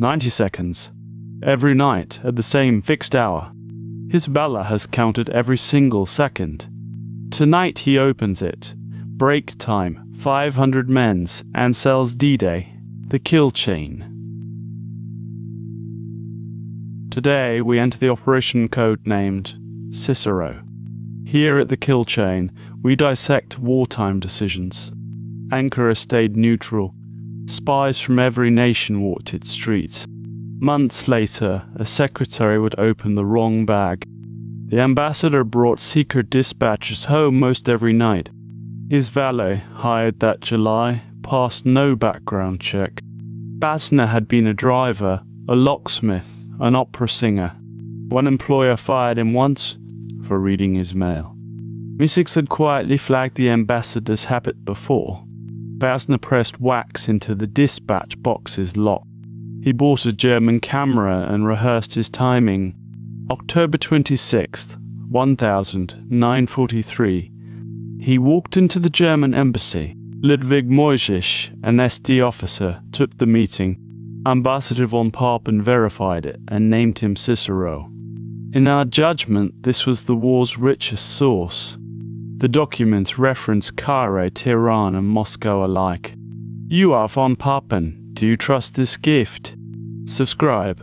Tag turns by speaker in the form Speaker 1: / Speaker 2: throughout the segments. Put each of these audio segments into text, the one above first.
Speaker 1: 90 seconds. Every night at the same fixed hour. His Valet has counted every single second. Tonight he opens it. Break time, 500 men's, and sells D-Day, the kill chain. Today we enter the operation code named Cicero. Here at the kill chain, we dissect wartime decisions. Ankara stayed neutral. Spies from every nation walked its streets. Months later, a secretary would open the wrong bag. The ambassador brought secret dispatches home most every night. His valet, hired that July, passed no background check. Bazna had been a driver, a locksmith, an opera singer. One employer fired him once for reading his mail. Moyzisch had quietly flagged the ambassador's habit before. Bazna pressed wax into the dispatch box's lock. He bought a German camera and rehearsed his timing. October 26th, 1943. He walked into the German embassy. Ludwig Moyzisch, an SD officer, took the meeting. Ambassador von Papen verified it and named him Cicero. In our judgment, this was the war's richest source. The documents reference Cairo, Tehran, and Moscow alike. You are von Papen. Do you trust this gift? Subscribe.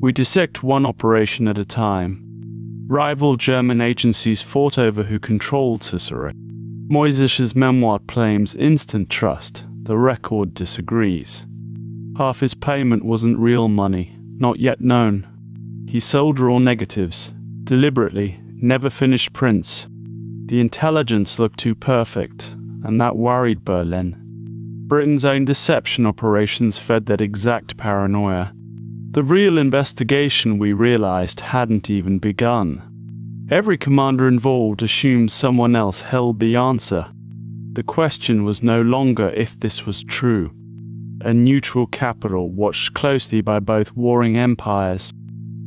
Speaker 1: We dissect one operation at a time. Rival German agencies fought over who controlled Cicero. Moyzisch's memoir claims instant trust. The record disagrees. Half his payment wasn't real money, not yet known. He sold raw negatives, deliberately, never finished prints. The intelligence looked too perfect, and that worried Berlin. Britain's own deception operations fed that exact paranoia. The real investigation, we realized, hadn't even begun. Every commander involved assumed someone else held the answer. The question was no longer if this was true. A neutral capital watched closely by both warring empires.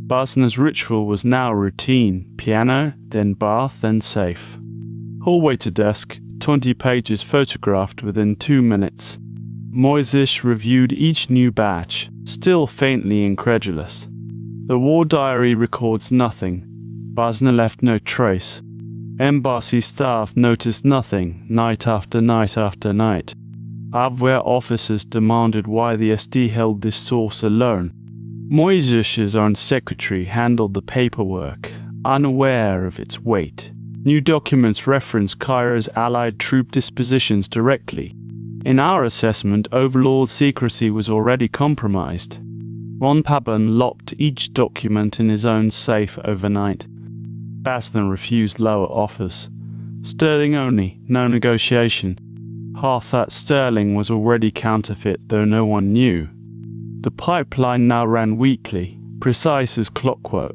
Speaker 1: Bazna's ritual was now routine: piano, then bath, then safe. Hallway to desk, 20 pages photographed within 2 minutes. Moyzisch reviewed each new batch, still faintly incredulous. The war diary records nothing. Bazna left no trace. Embassy staff noticed nothing, night after night after night. Abwehr officers demanded why the SD held this source alone. Moyzisch's own secretary handled the paperwork, unaware of its weight. New documents reference Cairo's Allied troop dispositions directly. In our assessment, Overlord secrecy was already compromised. Von Papen locked each document in his own safe overnight. Bazna refused lower offers. Sterling only, no negotiation. Half that sterling was already counterfeit, though no one knew. The pipeline now ran weekly, precise as clockwork.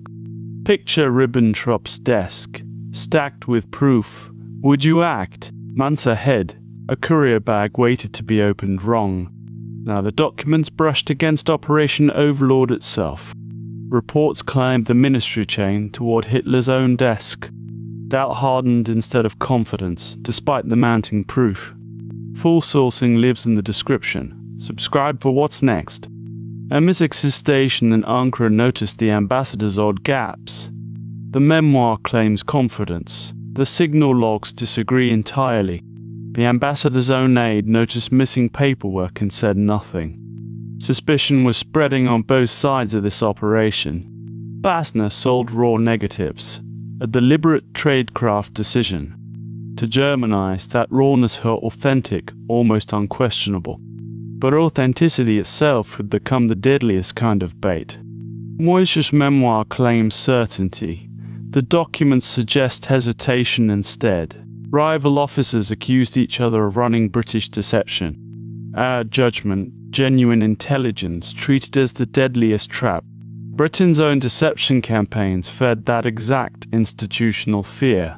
Speaker 1: Picture Ribbentrop's desk, stacked with proof. Would you act? Months ahead, a courier bag waited to be opened wrong. Now the documents brushed against Operation Overlord itself. Reports climbed the ministry chain toward Hitler's own desk. Doubt hardened instead of confidence, despite the mounting proof. Full sourcing lives in the description. Subscribe for what's next. Moyzisch's station in Ankara noticed the ambassador's odd gaps. The memoir claims confidence. The signal logs disagree entirely. The ambassador's own aide noticed missing paperwork and said nothing. Suspicion was spreading on both sides of this operation. Bazna sold raw negatives, a deliberate tradecraft decision. To Germanize, that rawness her authentic, almost unquestionable. But authenticity itself would become the deadliest kind of bait. Moyzisch's memoir claims certainty. The documents suggest hesitation instead. Rival officers accused each other of running British deception. Our judgment, genuine intelligence, treated as the deadliest trap. Britain's own deception campaigns fed that exact institutional fear.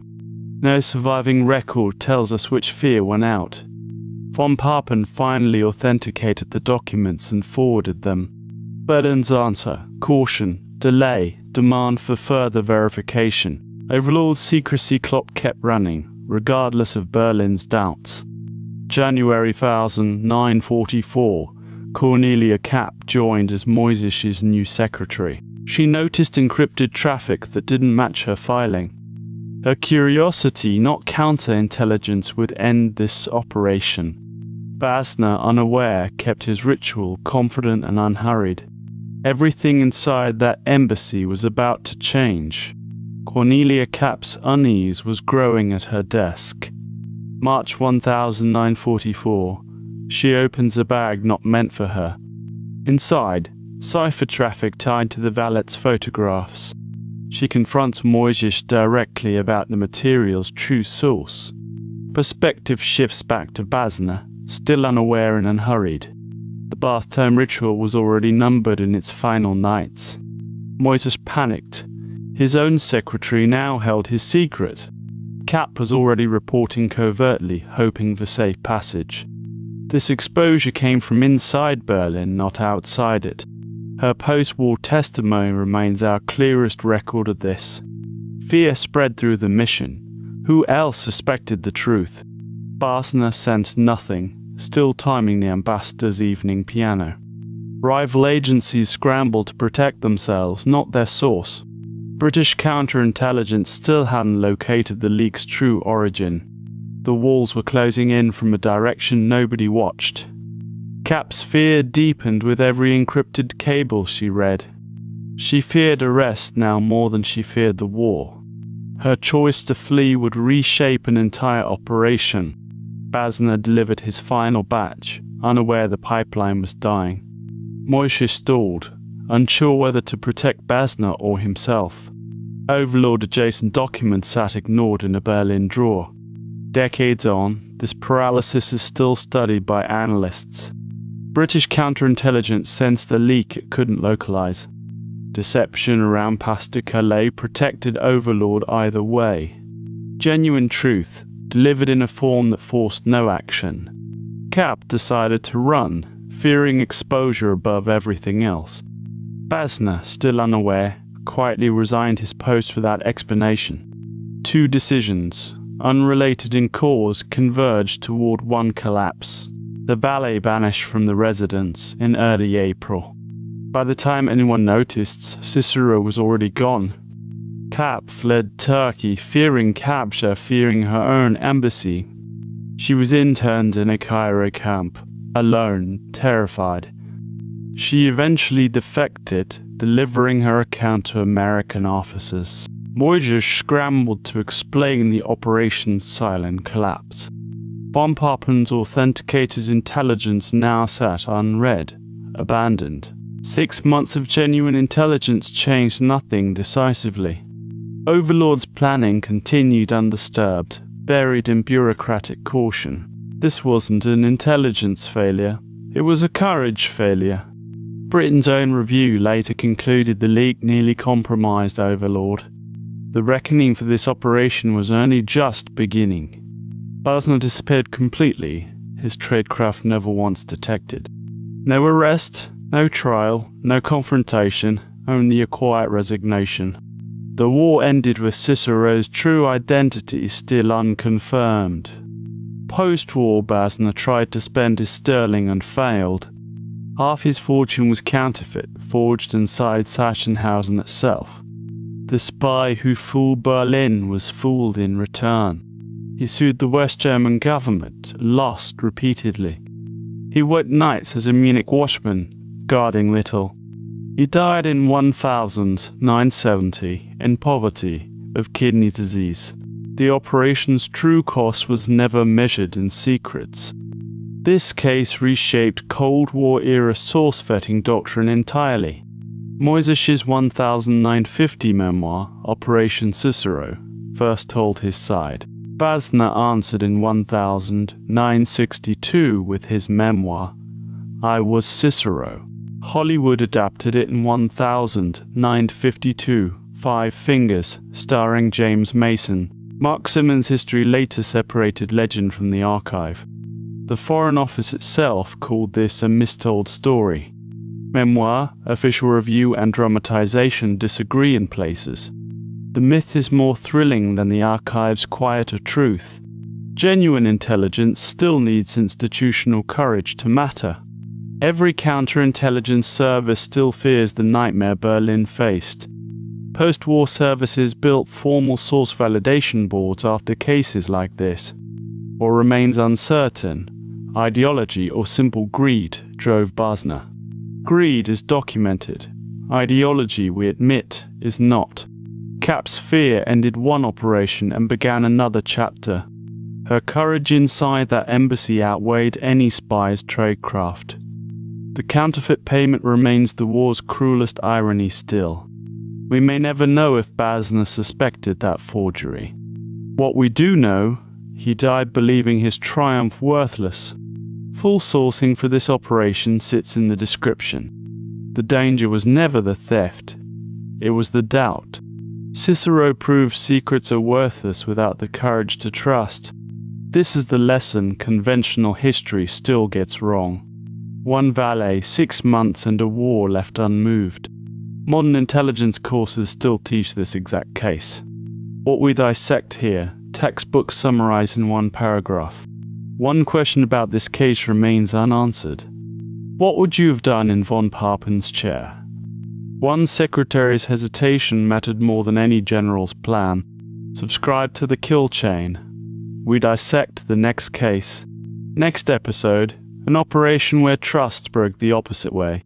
Speaker 1: No surviving record tells us which fear went out. Von Papen finally authenticated the documents and forwarded them. Berlin's answer: caution, delay, demand for further verification. Overlord secrecy clock kept running, regardless of Berlin's doubts. January 1944. Cornelia Kapp joined as Moyzisch's new secretary. She noticed encrypted traffic that didn't match her filing. Her curiosity, not counterintelligence, would end this operation. Bazna, unaware, kept his ritual, confident and unhurried. Everything inside that embassy was about to change. Cornelia Kapp's unease was growing at her desk. March 1944. She opens a bag not meant for her. Inside, cipher traffic tied to the valet's photographs. She confronts Moyzisch directly about the material's true source. Perspective shifts back to Bazna, still unaware and unhurried. The bath time ritual was already numbered in its final nights. Moyzisch panicked. His own secretary now held his secret. Kapp was already reporting covertly, hoping for safe passage. This exposure came from inside Berlin, not outside it. Her post-war testimony remains our clearest record of this. Fear spread through the mission. Who else suspected the truth? Bazna sensed nothing, still timing the ambassador's evening piano. Rival agencies scrambled to protect themselves, not their source. British counterintelligence still hadn't located the leak's true origin. The walls were closing in from a direction nobody watched. Kapp's fear deepened with every encrypted cable she read. She feared arrest now more than she feared the war. Her choice to flee would reshape an entire operation. Bazna delivered his final batch, unaware the pipeline was dying. Moyzisch stalled, unsure whether to protect Bazna or himself. Overlord-adjacent documents sat ignored in a Berlin drawer. Decades on, this paralysis is still studied by analysts. British counterintelligence sensed the leak it couldn't localize. Deception around Pas-de-Calais protected Overlord either way. Genuine truth, delivered in a form that forced no action. Kapp decided to run, fearing exposure above everything else. Bazna, still unaware, quietly resigned his post without explanation. Two decisions, unrelated in cause, converged toward one collapse. The Valet vanished from the residence in early April. By the time anyone noticed, Cicero was already gone. Kapp fled Turkey, fearing capture, fearing her own embassy. She was interned in a Cairo camp, alone, terrified. She eventually defected, delivering her account to American officers. Moyzisch scrambled to explain the operation's silent collapse. Von Pappen's authenticated intelligence now sat unread, abandoned. 6 months of genuine intelligence changed nothing decisively. Overlord's planning continued undisturbed, buried in bureaucratic caution. This wasn't an intelligence failure, it was a courage failure. Britain's own review later concluded the leak nearly compromised Overlord. The reckoning for this operation was only just beginning. Bazna disappeared completely, his tradecraft never once detected. No arrest, no trial, no confrontation, only a quiet resignation. The war ended with Cicero's true identity still unconfirmed. Post-war, Bazna tried to spend his sterling and failed. Half his fortune was counterfeit, forged inside Sachsenhausen itself. The spy who fooled Berlin was fooled in return. He sued the West German government, lost repeatedly. He worked nights as a Munich watchman, guarding little. He died in 1970 in poverty of kidney disease. The operation's true cost was never measured in secrets. This case reshaped Cold War-era source-vetting doctrine entirely. Moyzisch's 1950 memoir, Operation Cicero, first told his side. Bazna answered in 1962 with his memoir, I Was Cicero. Hollywood adapted it in 1952, Five Fingers, starring James Mason. Mark Simmons' history later separated legend from the archive. The Foreign Office itself called this a mistold story. Memoir, official review and dramatization disagree in places. The myth is more thrilling than the archive's quieter truth. Genuine intelligence still needs institutional courage to matter. Every counterintelligence service still fears the nightmare Berlin faced. Post-war services built formal source validation boards after cases like this. Or remains uncertain, ideology or simple greed drove Bazna. Greed is documented. Ideology, we admit, is not. Cap's fear ended one operation and began another chapter. Her courage inside that embassy outweighed any spy's tradecraft. The counterfeit payment remains the war's cruelest irony still. We may never know if Bazna suspected that forgery. What we do know, he died believing his triumph worthless. Full sourcing for this operation sits in the description. The danger was never the theft, it was the doubt. Cicero proved secrets are worthless without the courage to trust. This is the lesson conventional history still gets wrong. One Valet, 6 months and a war left unmoved. Modern intelligence courses still teach this exact case. What we dissect here, textbooks summarize in one paragraph. One question about this case remains unanswered. What would you have done in von Papen's chair? One secretary's hesitation mattered more than any general's plan. Subscribe to the Kill Chain. We dissect the next case. Next episode, an operation where trust broke the opposite way.